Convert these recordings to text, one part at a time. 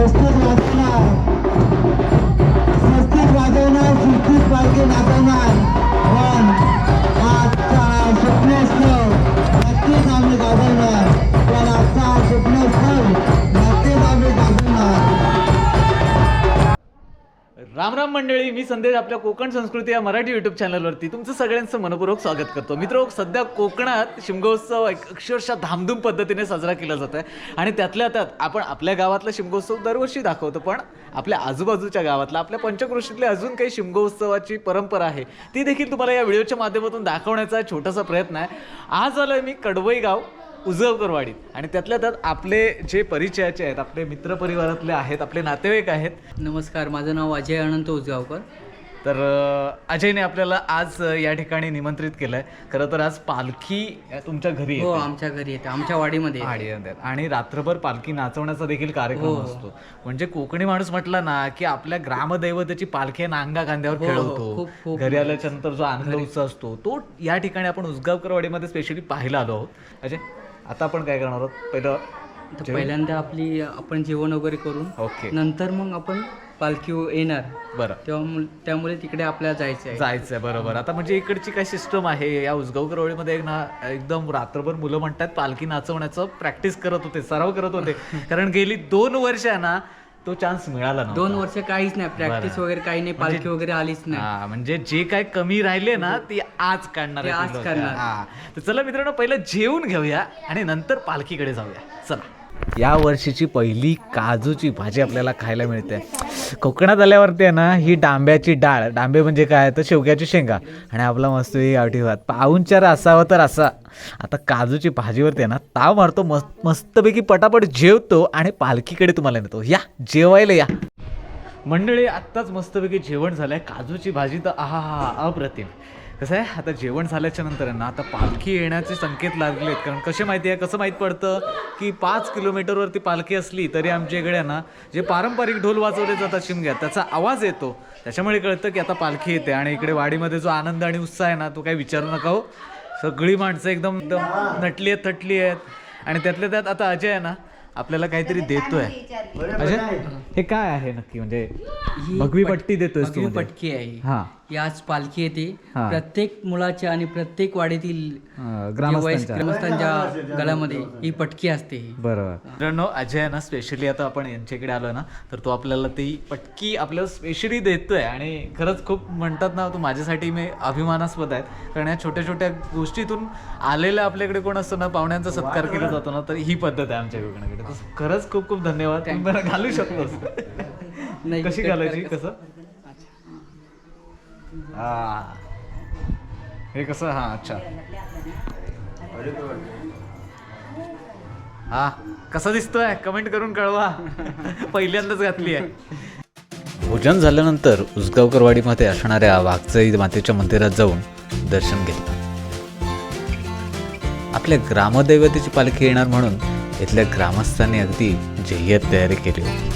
शिस्तीत वाजवणार, शिस्तीत वाजवणार, शिस्तीत पालखी नाचवणार. पण आजचा स्वप्नोत्सव नक्कीच आम्ही गाजवणार. पण आजचा स्वप्नोत्सव नक्कीच आम्ही गाजवणार. राम राम मंडळी, मी संदेश आपल्या कोकण संस्कृती या मराठी यूट्यूब चॅनलवरती तुमचं सगळ्यांचं मनपूर्वक स्वागत करतो. मित्र, सध्या कोकणात शिमगोत्सव अक्षरशः धामधूम पद्धतीने साजरा केला जात आहे आणि त्यातल्या त्यात आपण आपल्या गावातला शिमगोत्सव दरवर्षी दाखवतो, पण आपल्या आजूबाजूच्या गावातला, आपल्या पंचक्रोशीतल्या अजून काही शिमगोत्सवाची परंपरा आहे ती देखील तुम्हाला या व्हिडिओच्या माध्यमातून दाखवण्याचा छोटासा प्रयत्न आहे. आज आलोय मी कडवई गाव उजवकरवाडीत आणि त्यातल्या त्यात आपले जे परिचयाचे आहेत, आपले मित्रपरिवारातले आहेत, आपले नातेवाईक आहेत. नमस्कार, माझं नाव अजय अनंत उजगावकर. तर अजयने आपल्याला आज या ठिकाणी निमंत्रित केलं आहे. खरं तर आज पालखी तुमच्या घरी हो, येते. आमच्या घरी येते, आमच्या वाडीमध्ये येते. आणि रात्रभर पालखी नाचवण्याचा देखील कार्यक्रम हो. असतो. म्हणजे कोकणी माणूस म्हटला ना की आपल्या ग्रामदैवताची पालखी नांगा खांद्यावर हो, खेळवतो. खूप घरी आल्याच्या नंतर जो आनंद उत्साह असतो तो या ठिकाणी आपण उजगावकरवाडीमध्ये स्पेशली पाहायला आलो आहोत. अजय, आता आपण काय करणार आहोत? तर पहिल्यांदा आपण जेवण वगैरे करून ओके, नंतर मग आपण पालखी येणार, बरं, त्यामुळे तिकडे आपल्याला जायचंय. बरोबर. आता म्हणजे इकडची काय सिस्टम आहे या उजगावकरवाडीमध्ये ना, एकदम रात्रभर मुलं म्हणतात पालखी नाचवण्याचं प्रॅक्टिस करत होते, सराव करत होते. कारण गेली 2 वर्ष ना तो चान्स मिळाला ना. 2 वर्ष काहीच नाही, प्रॅक्टिस वगैरे काही नाही, पालखी वगैरे आलीच नाही. म्हणजे जे काय कमी राहिले ना ती आज काढणार ते आहे आज ती लोकं. करणार. हा. तर चला मित्रांनो, पहिलं जेवून घेऊया आणि नंतर पालखीकडे जाऊया. चला. या वर्षीची पहिली काजूची भाजी आपल्याला खायला मिळते. कोकणात आल्यावरती आहे ना, ही डांब्याची डाळ, डांबे म्हणजे काय तर शेवग्याची शेंगा, आणि आपला मस्त गावठी भात, पाहुणचार असावं तर असा. आता काजूची भाजीवरती आहे ना ताव मारतो, मस्तपैकी पटापट जेवतो आणि पालखीकडे तुम्हाला नेतो. या जेवायला या मंडळी. आत्ताच मस्तपैकी जेवण झालंय. काजूची भाजी तर आहा अप्रतिम. कसं आहे, आता जेवण झाल्याच्या नंतर आहे ना आता पालखी येण्याचे संकेत लागले आहेत. कारण कसं माहीत पडतं की 5 किलोमीटरवरती पालखी असली तरी आमच्या इकडे आहे ना जे पारंपरिक ढोल वाजवले जातात शिमग्यात, त्याचा आवाज येतो. त्याच्यामुळे कळतं की आता पालखी येते. आणि इकडे वाडीमध्ये जो आनंद आणि उत्साह आहे ना तो काही विचारू नका हो. सगळी माणसं एकदम नटली आहेत, थटली आहेत. आणि त्यातल्या त्यात आता अजय आहे ना आपल्याला काहीतरी देतोय. अजय, हे काय आहे नक्की? म्हणजे भगवी पट्टी देतोय तू? पटकी आहे. हा, याच पालखी येते हा. प्रत्येक मुलाच्या आणि प्रत्येक वाडीतील ग्रामस्थांच्या गळ्यामध्ये ही पटकी असते. बरोबर. मित्रांनो, अजय ना स्पेशली आता आपण यांच्याकडे आलो ना तर तो आपल्याला ती पटकी आपल्याला स्पेशली देतोय. आणि खरंच खूप म्हणतात ना, तो माझ्यासाठी मी अभिमानास्पद आहे. कारण या छोट्या छोट्या गोष्टीतून आलेल्या आपल्याकडे कोण असतं ना, पाहुण्यांचा सत्कार केला जातो ना, तर ही पद्धत आहे आमच्या कोकणाकडे. तर खरंच खूप खूप धन्यवाद. तुम्ही मला घालू शकतोस. नाही, कशी घालायची? कसं? हे कसं? हा, अच्छा. हा, कसा दिसतोय कमेंट करून कळवा. पहिल्यांदाच घातली आहे. भोजन झाल्यानंतर उजगावकरवाडीमध्ये असणाऱ्या वाघजाई मातेच्या मंदिरात जाऊन दर्शन घेतलं. आपल्या ग्रामदैवतेची पालखी येणार म्हणून इथल्या ग्रामस्थांनी अगदी जय्यत तयारी केली होती.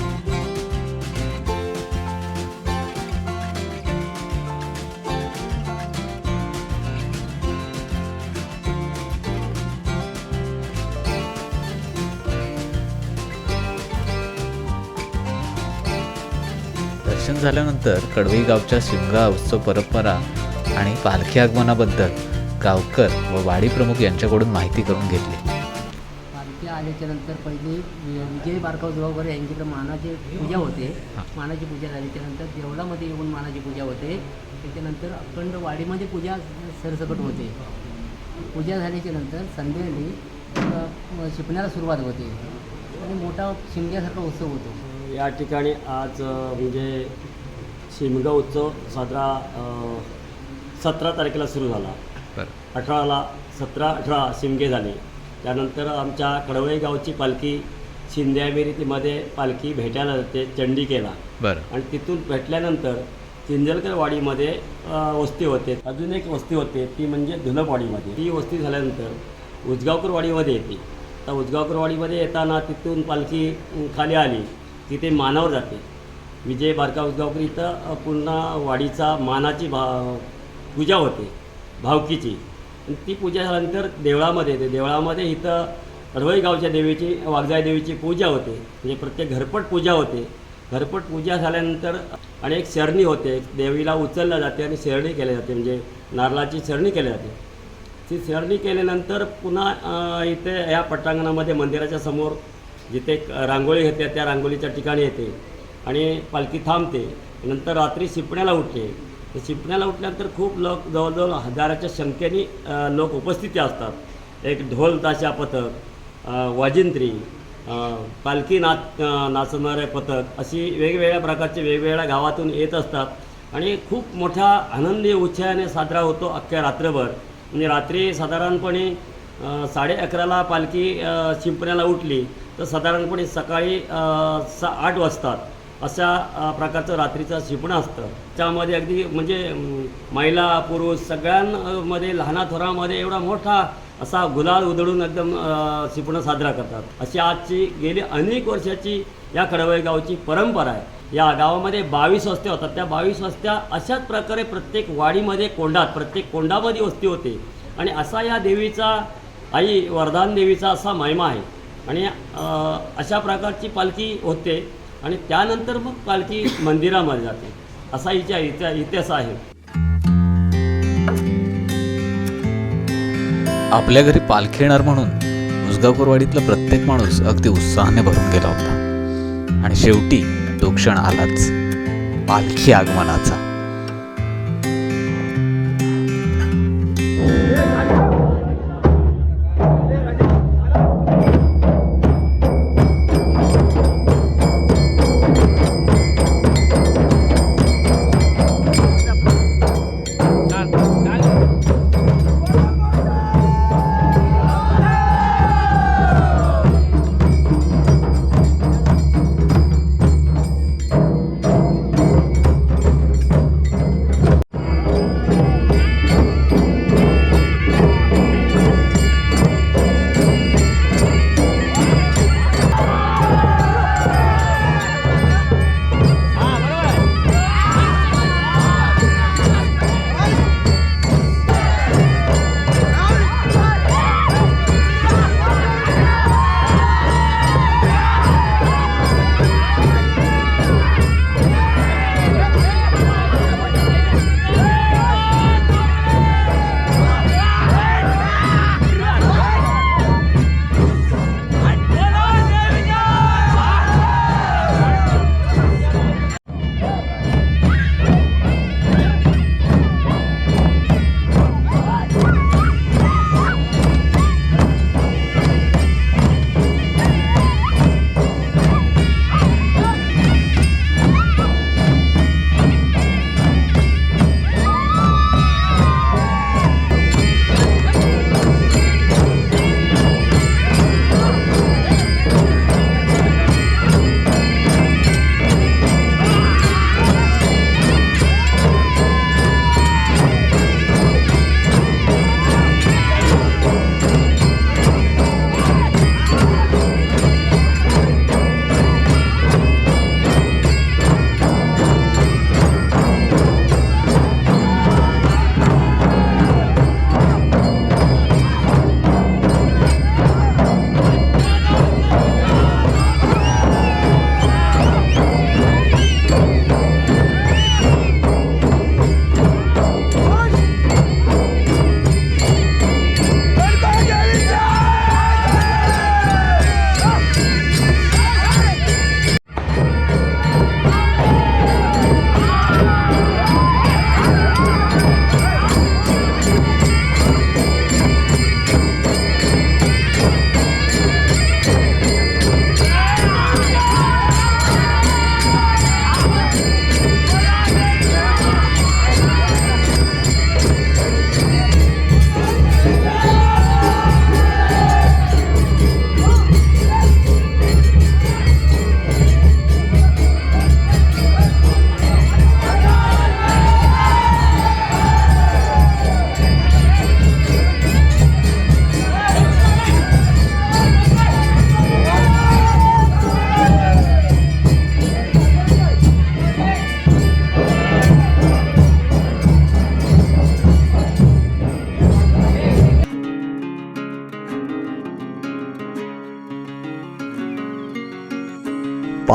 दर्शन झाल्यानंतर कडवई गावच्या शिमगा उत्सव परंपरा आणि पालखी आगमनाबद्दल गावकर व वाडी प्रमुख यांच्याकडून माहिती करून घेतली. पालखी आल्याच्या नंतर पहिले विजय बारकाव जवळ यांच्याकडे मानाची पूजा होते. मानाची पूजा झाली त्यानंतर देवळामध्ये येऊन मानाची पूजा होते. त्याच्यानंतर अखंड वाडीमध्ये पूजा सरसकट होते. पूजा झाल्याच्या नंतर संध्याकाळी शिपण्याला सुरुवात होते आणि मोठा शिमग्यासारखा उत्सव होतो. या ठिकाणी आज म्हणजे शिमगा उत्सव साजरा 17 तारखेला सुरू झाला. 18ला 17-18 शिमगे झाले. त्यानंतर आमच्या कडवई गावची पालखी शिंद्यामिरीमध्ये पालखी भेटायला जाते चंडिकेला. आणि तिथून भेटल्यानंतर चिंजलकर वाडीमध्ये वस्ती होते. अजून एक वस्ती होते ती म्हणजे धुलपवाडीमध्ये. ती वस्ती झाल्यानंतर उजगावकर वाडीमध्ये येते. तर उजगावकर वाडीमध्ये येताना तिथून पालखी खाली आली तिथे मानावर जाते. विजय बारका उजगावकर इथं पुन्हा वाडीचा मानाची पूजा होते भावकीची. ती पूजा झाल्यानंतर देवळामध्ये येते. देवळामध्ये इथं कडवई गावच्या देवीची वाघजाई देवीची पूजा होते, म्हणजे प्रत्येक घरपट पूजा होते. घरपट पूजा झाल्यानंतर आणि एक शरणी होते, देवीला उचललं जाते आणि शरणी केली जाते, म्हणजे नारळाची शरणी केली जाते. ती शरणी केल्यानंतर पुन्हा इथे या पटांगणामध्ये मंदिराच्या समोर जिथे रांगोळी येते त्या रांगोळीच्या ठिकाणी येते आणि पालखी थांबते. नंतर रात्री शिपण्याला उठते. तर शिपण्याला उठल्यानंतर खूप लोक जवळजवळ हजाराच्या संख्येने लोक उपस्थिती असतात. एक ढोल ताशा पथक, वाजिंत्री, पालखी नाचणारे पथक अशी वेगवेगळ्या प्रकारचे वेगवेगळ्या गावातून येत असतात आणि खूप मोठ्या आनंदी उत्साहाने साजरा होतो अख्ख्या रात्रभर. म्हणजे रात्री साधारणपणे 11:30ला पालखी शिंपण्याला उठली तर साधारणपणे सकाळी 8 वाजतात अशा प्रकारचं रात्रीचं शिपणं असतं. त्यामध्ये अगदी म्हणजे महिला पुरुष सगळ्यांमध्ये लहानाथोरामध्ये एवढा मोठा असा गुलाल उधळून एकदम शिपणं साजरा करतात. अशी आजची गेली अनेक वर्षाची या कडवई गावची परंपरा आहे. या गावामध्ये 22 वस्त्या होतात. त्या 22 वस्त्या अशाच प्रकारे प्रत्येक वाडीमध्ये प्रत्येक कोंडामध्ये वस्ती होते आणि असा या देवीचा आई वरदान देवीचा असा महिमा आहे. आणि अशा प्रकारची पालखी होते आणि त्यानंतर मग पालखी मंदिरामध्ये जाते, असा हिचा इतिहास आहे. आपल्या घरी पालखी येणार म्हणून उसगावकरवाडीतला प्रत्येक माणूस अगदी उत्साहाने भरून गेला होता. आणि शेवटी तो क्षण आलाच, पालखी आगमनाचा.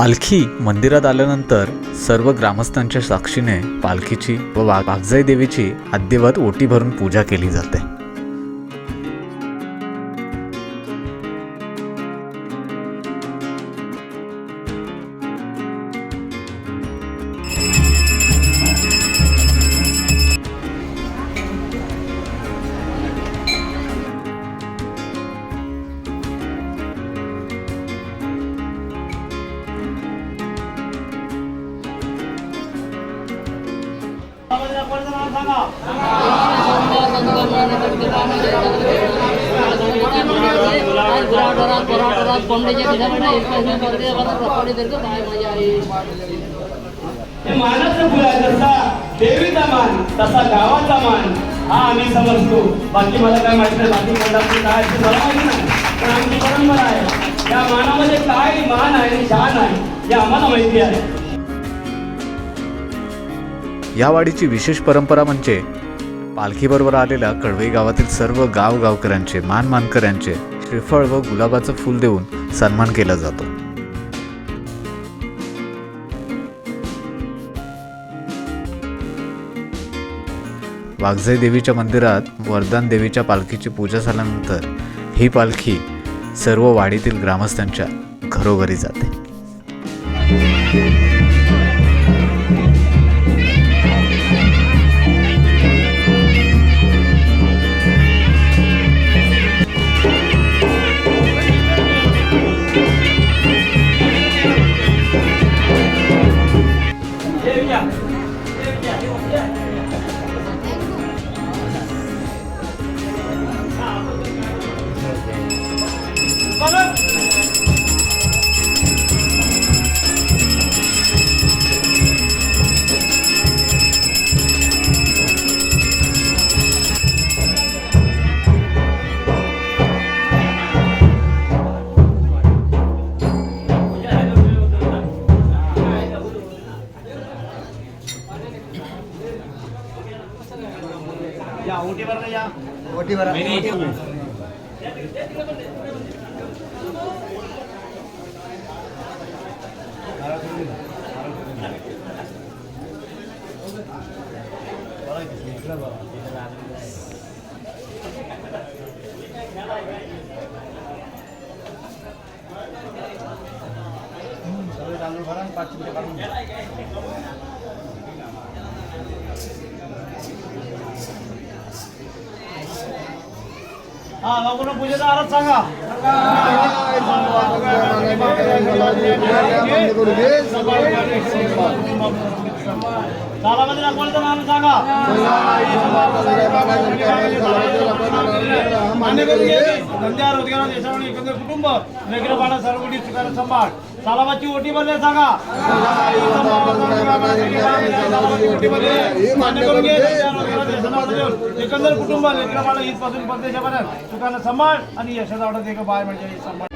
पालखी मंदिरात आल्यानंतर सर्व ग्रामस्थांच्या साक्षीने पालखीची व वाघजाई देवीची अद्यवत ओटी भरून पूजा केली जाते. हे मानाचं फुल आहे, जसा देवीचा मान तसा गावाचा मान हा आम्ही समजतो. बाकी मला काय माहिती नाही, बाकी कोल्हापूर काय ते मला माहिती नाही, पण आमची परंपरा आहे. या मानामध्ये काय मान आहे आणि शान आहे हे आम्हाला माहिती आहे. या वाडीची विशेष परंपरा म्हणजे पालखीबरोबर आलेल्या कळवई गावातील सर्व गावकऱ्यांचे मानकऱ्यांचे श्रीफळ व गुलाबाचं फूल देऊन सन्मान केला जातो. वाघजाई देवीच्या मंदिरात वरदान देवीच्या पालखीची पूजा झाल्यानंतर ही पालखी सर्व वाडीतील ग्रामस्थांच्या घरोघरी जाते. हा लवकर पूजेचा आरत सांगा. सालामध्ये दाखवायचं नाम सांगा. मान्य करून घे. धंद्या रोजगार देशावर एकंदर कुटुंब वेगळं पाडा सर्व गोष्टी स्वीकार सांभाळ. सालाबाची ओटी भरले सांगा. मान्य करून घे. एकंदर कुटुंब लेकरं बाळा इथपासून परदेशापर्यंत सुखानं सांभाळ आणि यशाचा आवडत एक बाय म्हणजे सांभाळ.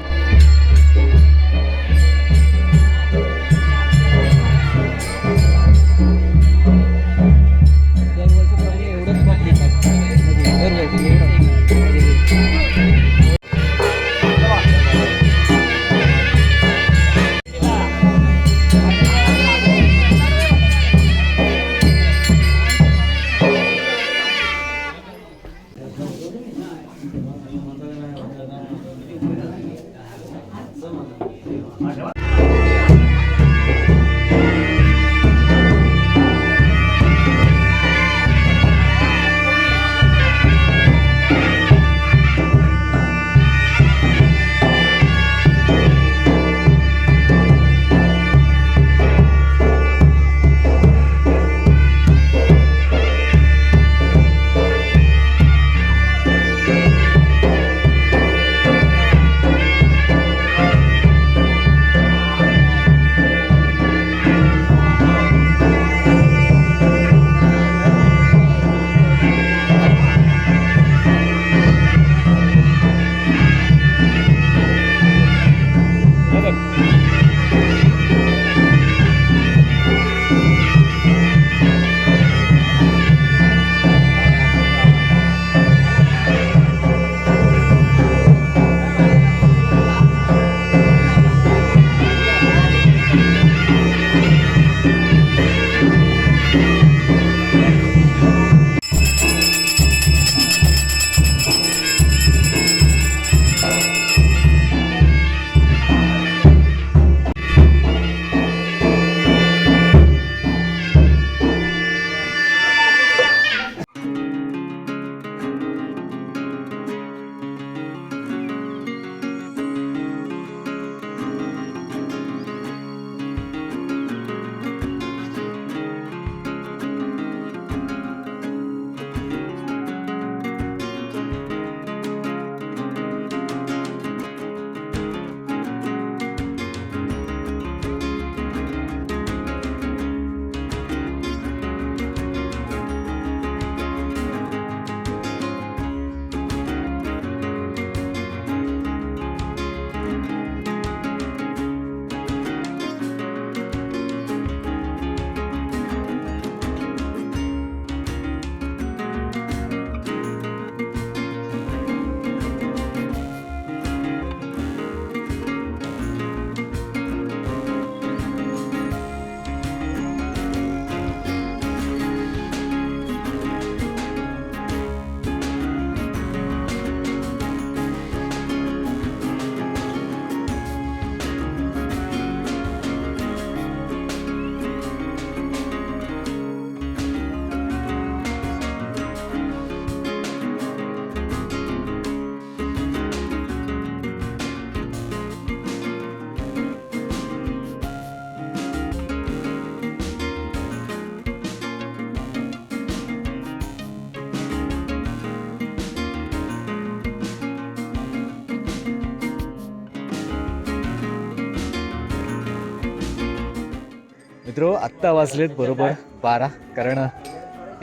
मित्रो आत्ता वाजलेत बरोबर 12, कारण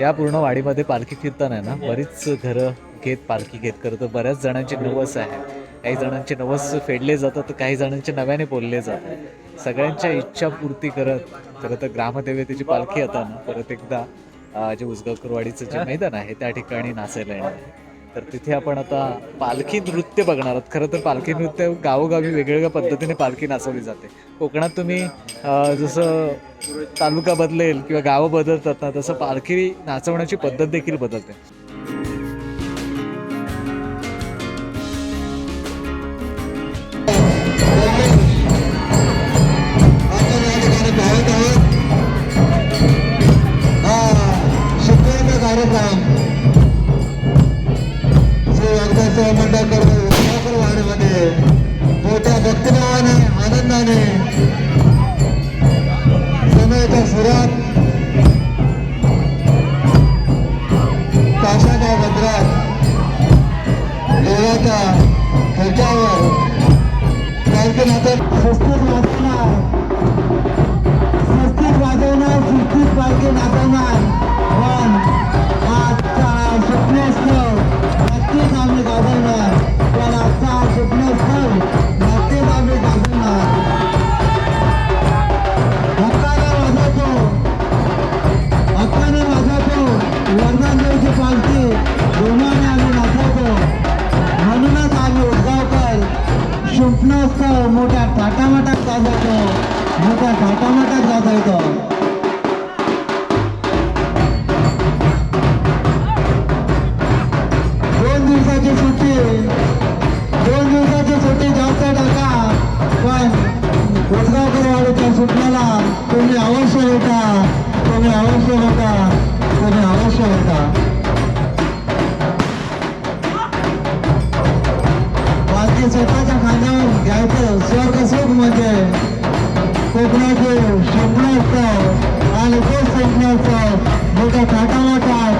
या पूर्ण वाडीमध्ये पालखी फिरताना ना बरीच घरं घेत पालखी घेत खरं तर बऱ्याच जणांची नवस आहे. काही जणांचे नवस फेडले जातात तर काही जणांचे नव्याने बोलले जातात. सगळ्यांच्या इच्छा पूर्ती करत खरं तर ग्रामदेवतेची पालखी आता ना परत एकदा जे उसगावकरवाडीचं जे मैदान आहे त्या ठिकाणी नाचायला येणार आहे. तर तिथे आपण आता पालखी नृत्य बघणार आहोत. खरं तर पालखी नृत्य गावोगावी वेगवेगळ्या पद्धतीने पालखी नाचवली जाते. कोकणात तुम्ही जसं तालुका बदलेल किंवा गावं बदलतात ना तसं पालखी नाचवण्याची पद्धत देखील बदलते. आपण या ठिकाणी पाहत आहोत हा शुक्रवारचा कार्यक्रम श्री व्यंकटेश्वर मंडळकर उसगावकर वाडीमध्ये मोठ्या भक्तिभावाने आनंदाने समयाच्या सुरात काशाच्या बंदरात देवाच्या ह्याच्यावर पालखी नाचत सुस्तीत वाजवणार सुस्तीत पालखी नाचवणार पण आजचा स्वप्नस्थळ नक्कीच आम्ही गाजवणार. पण आजचा स्वप्नस्थळ नक्कीच आम्ही गाजवणार. हक्काने वाजवतो वर्धनदेवची पालखी जोमाने आम्ही नाचवतो. म्हणूनच आम्ही उसगावकर स्वप्नस्थळ मोठ्या थाटामाटात गाजवतो. मोठ्या थाटामाटात गाजवतो. 2 दिवसाची सुट्टी 2 दिवसाची सुट्टी जास्त टाका पण उसगावकर वाडीच्या सुटण्याला तुम्ही अवश्य येता. तुम्ही अवश्य येता. तुम्ही अवश्य येता. पालखी स्वतःच्या खांद्यावर घ्यायचं स्वर्ग सुख म्हणजे कोकणाचे स्वप्नस्थळ आणि ते स्वप्नस्थळ मोठ्या थाटामाटात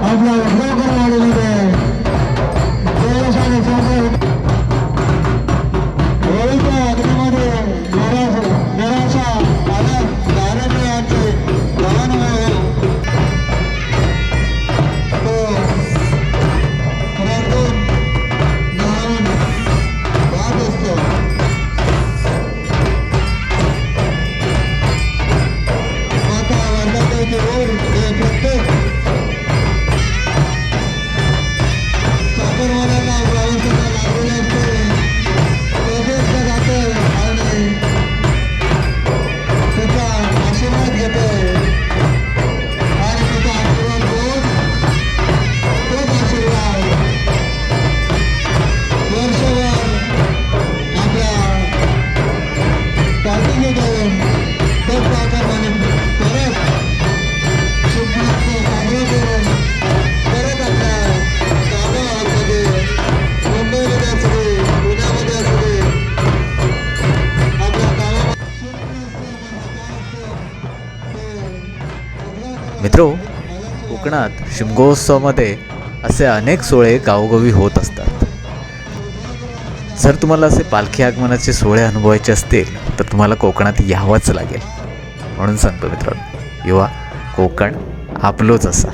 आपल्या उसगावकर वाडीमध्ये जयेश आणि सोबत होळीच्या अग्नीमध्ये निराशा आनंद दानवे यांचे लहान वय तो रंगून न्हाऊन वाहत असतो. माता वर्धादेवीची ओढ हे प्रत्येक चाकरमान्यांना प्रवासाला लागलेले असते. प्रदेशला जाते आणि त्याचा आशीर्वाद घेते आणि त्याचा आशीर्वाद घेऊन तोच आशीर्वाद वर्षभर आपल्या पाठीने घेऊन तोच चाकरमाने परत स्वप्नाचं साजरं करून परत आपल्या गावामध्ये मुंबईमध्ये असू दे पुण्यामध्ये असू दे आपल्या गावामध्ये मित्रो कोकणात शिमगोत्सवामध्ये असे अनेक सोहळे गावोगावी होत असतात. जर तुम्हाला असे पालखी आगमनाचे सोहळे अनुभवायचे असतील तर तुम्हाला कोकणात यावंच लागेल. म्हणून सांगतो मित्रांनो, युवा कोकण आपलोच असा.